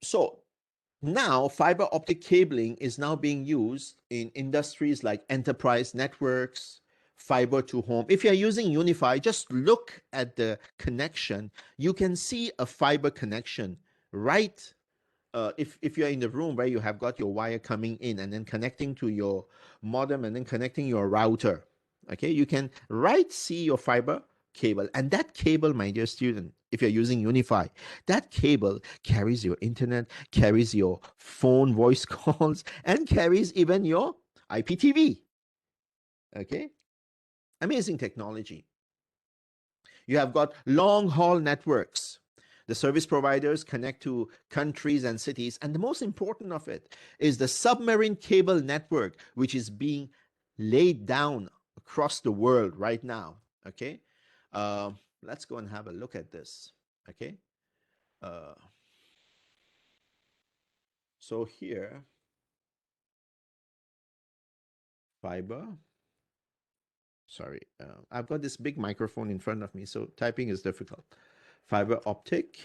So now fiber optic cabling is now being used in industries like enterprise networks, fiber to home. If you're using Unify, just look at the connection. You can see a fiber connection right. If you're in the room where you have got your wire coming in and then connecting to your modem and then connecting your router, okay, you can right see your fiber cable. And that cable, my dear student, if you're using Unify, that cable carries your internet, carries your phone voice calls, and carries even your IPTV. Okay, amazing technology. You have got long haul networks. The service providers connect to countries and cities. And the most important of it is the submarine cable network, which is being laid down across the world right now. Okay. Let's go and have a look at this. Okay. Uh, so here, fiber. Sorry, I've got this big microphone in front of me, so typing is difficult. Fiber optic.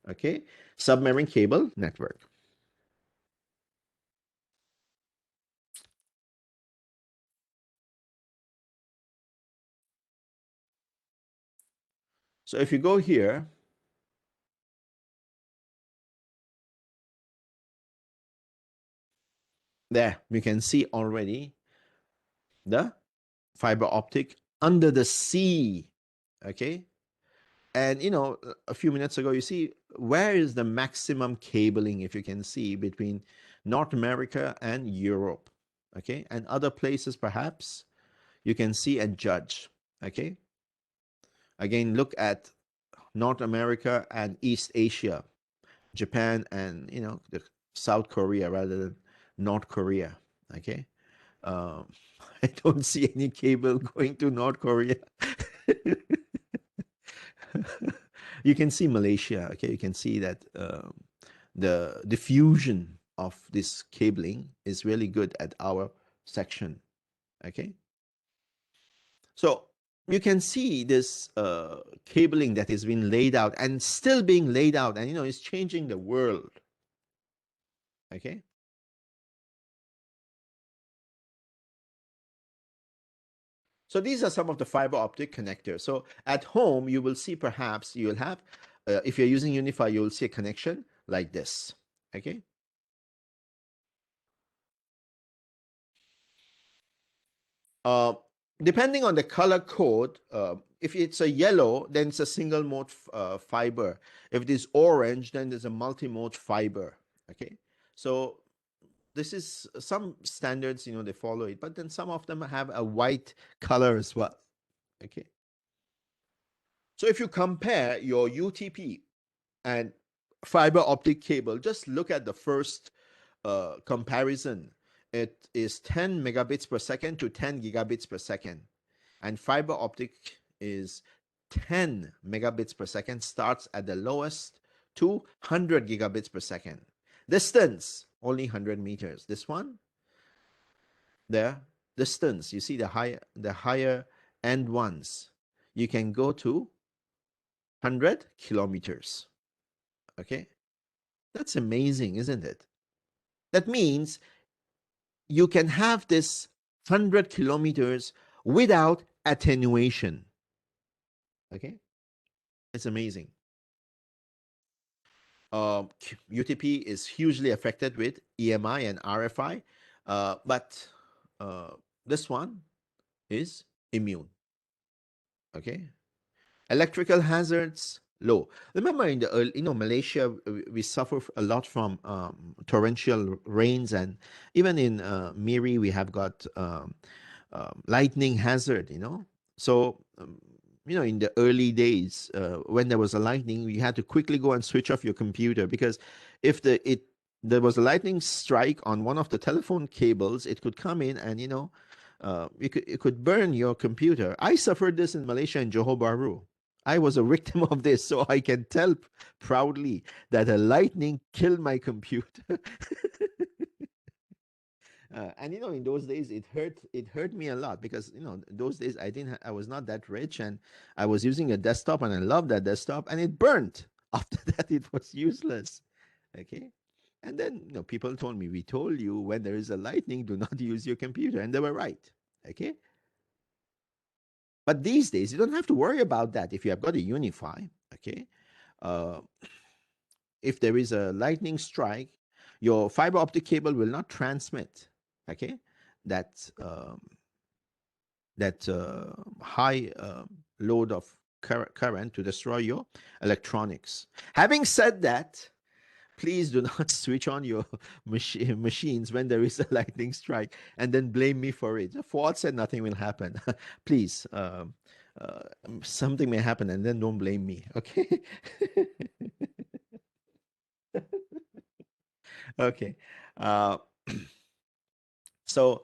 Okay. Submarine cable network. So if you go here, there we can see already the fiber optic under the sea. Okay. And you know, a few minutes ago, you see where is the maximum cabling, if you can see, between North America and Europe. Okay. And other places, perhaps you can see and judge. Okay. Again, look at North America and East Asia, Japan and, you know, the South Korea rather than North Korea. Okay. Um, I don't see any cable going to North Korea. You can see Malaysia. Okay, you can see that the diffusion of this cabling is really good at our section. Okay, so you can see this cabling that is being laid out and still being laid out, and you know it's changing the world. Okay. So these are some of the fiber optic connectors. So at home, you will see perhaps you'll have, if you're using Unify, you'll see a connection like this. Okay. Uh, Depending on the color code, if it's a yellow, then it's a single mode fiber. If it is orange, then there's a multi-mode fiber. Okay. So this is some standards, you know, they follow it, but then some of them have a white color as well. Okay. So if you compare your UTP and fiber optic cable, just look at the first comparison. It is 10 megabits per second to 10 gigabits per second. And fiber optic is 10 megabits per second, starts at the lowest to 100 gigabits per second. Distance, only 100 meters. This one, there, distance, you see the higher end ones, you can go to 100 kilometers. Okay, that's amazing, isn't it? That means you can have this 100 kilometers without attenuation. Okay, it's amazing. UTP is hugely affected with EMI and RFI, but this one is immune. Okay, Electrical hazards, low. Remember in the early, Malaysia, we suffer a lot from torrential rains, and even in Miri, we have got lightning hazard, So, in the early days, when there was a lightning, you had to quickly go and switch off your computer, because if there was a lightning strike on one of the telephone cables, it could come in and, it could burn your computer. I suffered this in Malaysia in Johor Bahru. I was a victim of this, so I can tell proudly that a lightning killed my computer. And in those days it hurt me a lot, because in those days I was not that rich, and I was using a desktop, and I loved that desktop, and it burnt. After that, it was useless. Okay. And then people told me, we told you, when there is a lightning, do not use your computer, and they were right. Okay. But these days you don't have to worry about that if you have got a Unify. Okay. uh, if there is a lightning strike, your fiber optic cable will not transmit, okay, that high load of current to destroy your electronics. Having said that, please do not switch on your machines when there is a lightning strike and then blame me for it. Foad said nothing will happen. Please, something may happen, and then don't blame me, okay? Okay. Uh, so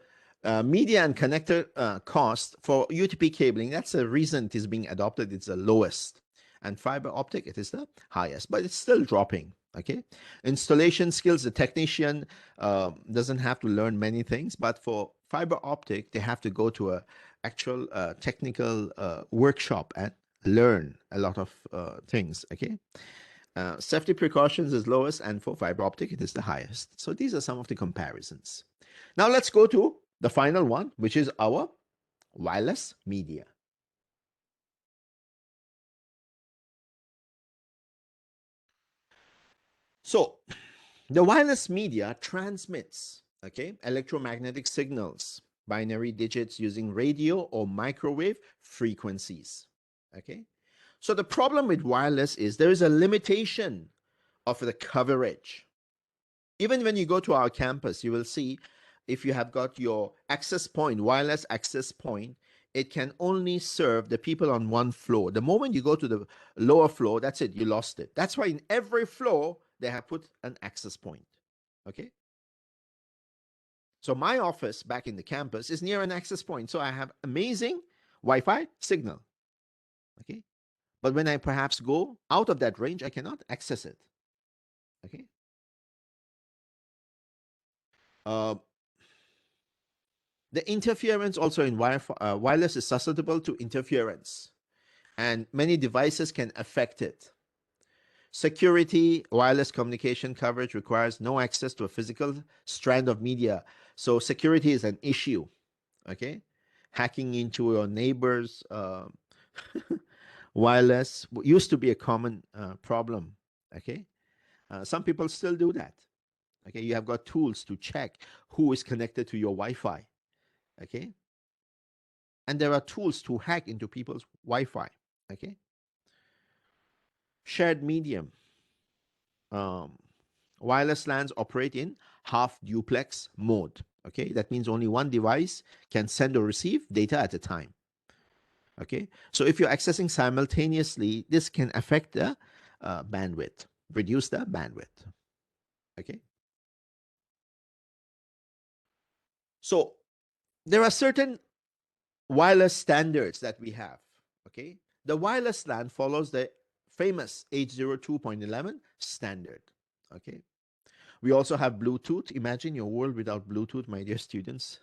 media and connector cost for UTP cabling, that's the reason it is being adopted. It's the lowest. And fiber optic, it is the highest, but it's still dropping. Okay. Installation skills, the technician doesn't have to learn many things, but for fiber optic, they have to go to a actual technical workshop and learn a lot of things. Okay. Safety precautions is lowest, and for fiber optic, it is the highest. So these are some of the comparisons. Now let's go to the final one, which is our wireless media. So the wireless media transmits, okay, electromagnetic signals, binary digits using radio or microwave frequencies. Okay. So the problem with wireless is there is a limitation of the coverage. Even when you go to our campus, you will see, if you have got your access point, wireless access point, it can only serve the people on one floor. The moment you go to the lower floor, that's it, you lost it. That's why in every floor, they have put an access point. Okay. So my office back in the campus is near an access point. So I have amazing Wi-Fi signal. Okay. But when I perhaps go out of that range, I cannot access it. Okay. The interference also in wireless is susceptible to interference, and many devices can affect it. Security, wireless communication coverage requires no access to a physical strand of media. So security is an issue, okay? Hacking into your neighbor's wireless used to be a common problem, okay? Some people still do that, okay? You have got tools to check who is connected to your Wi-Fi, okay? And there are tools to hack into people's Wi-Fi, okay? Shared medium. Wireless LANs operate in half duplex mode, okay? That means only one device can send or receive data at a time, okay? So if you're accessing simultaneously, this can affect the bandwidth, reduce the bandwidth, okay? So there are certain wireless standards that we have, okay? The wireless LAN follows the famous 802.11 standard, okay? We also have Bluetooth. Imagine your world without Bluetooth, my dear students.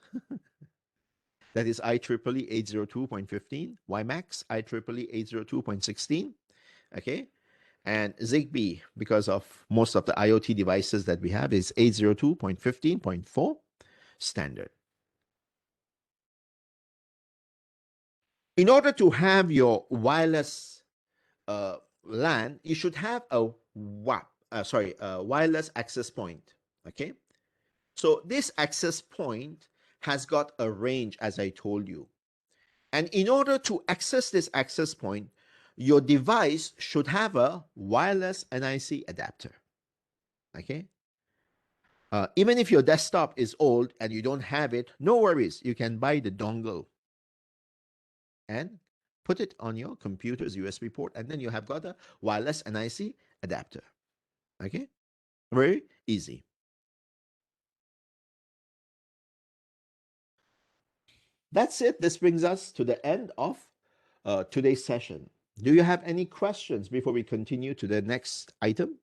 That is IEEE 802.15, WiMAX IEEE 802.16, okay? And Zigbee, because of most of the IoT devices that we have, is 802.15.4 standard. In order to have your wireless LAN, you should have a wireless access point, okay? So this access point has got a range, as I told you. And in order to access this access point, your device should have a wireless NIC adapter. Okay. Even if your desktop is old and you don't have it, no worries. You can buy the dongle and put it on your computer's USB port, and then you have got a wireless NIC adapter. Okay. Very easy. That's it. This brings us to the end of today's session. Do you have any questions before we continue to the next item?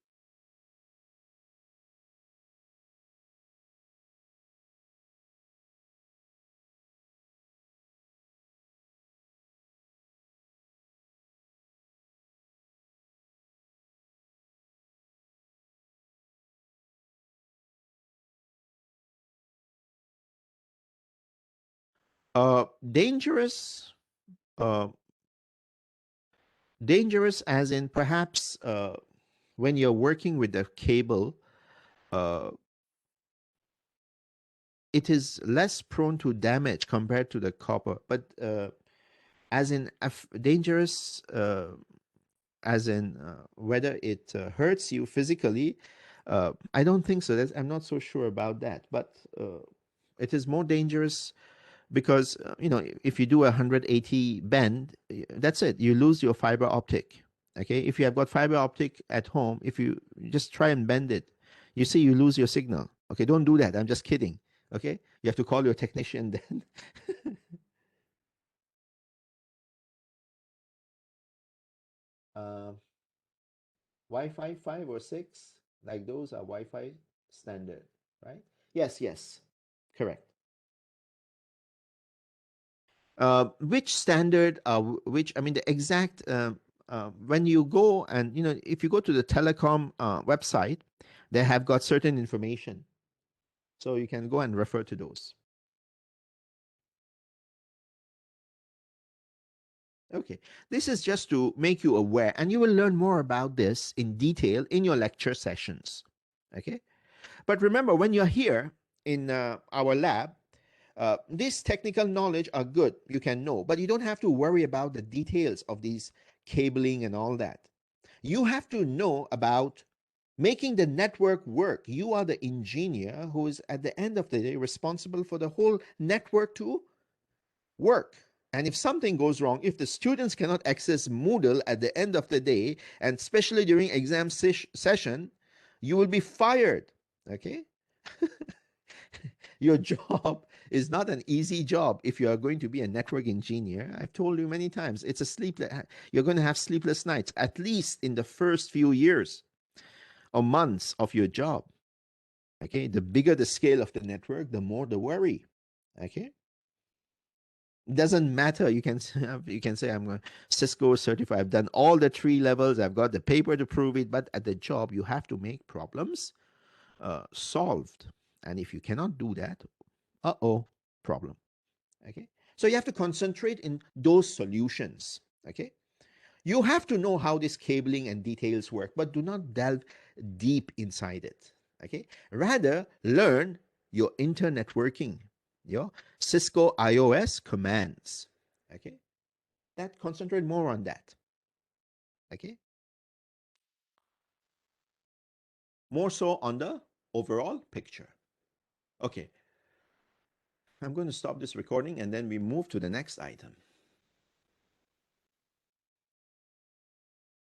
Dangerous. Uh, dangerous as in perhaps when you're working with the cable, uh, it is less prone to damage compared to the copper. But as in dangerous, as in whether it hurts you physically, I don't think so. I'm not so sure about that. But it is more dangerous because if you do a 180 bend, that's it. You lose your fiber optic. Okay, if you have got fiber optic at home, if you just try and bend it, you see you lose your signal. Okay, don't do that. I'm just kidding. Okay, you have to call your technician then. uh, Wi-Fi 5 or 6, like those are Wi-Fi standard, right? Yes, yes, correct. Which standard? Which I mean the exact. When you go and if you go to the telecom website, they have got certain information, so you can go and refer to those. Okay, this is just to make you aware, and you will learn more about this in detail in your lecture sessions. Okay, but remember when you're here in our lab, these technical knowledge are good. You can know, but you don't have to worry about the details of these cabling and all that. You have to know about making the network work. You are the engineer who is at the end of the day responsible for the whole network to work. And if something goes wrong, if the students cannot access Moodle at the end of the day, and especially during exam session, you will be fired. Okay? Your job is not an easy job if you are going to be a network engineer. I've told you many times, it's a you're going to have sleepless nights, at least in the first few years or months of your job. Okay, the bigger the scale of the network, the more the worry. Okay, doesn't matter. You can say I'm a Cisco certified. I've done all the 3 levels. I've got the paper to prove it. But at the job, you have to make problems solved. And if you cannot do that, problem. Okay, so you have to concentrate in those solutions. Okay, you have to know how this cabling and details work, but do not delve deep inside it. Okay, rather learn your internetworking, your Cisco iOS commands. Okay, that concentrate more on that. Okay, more so on the overall picture. Okay, I'm going to stop this recording and then we move to the next item.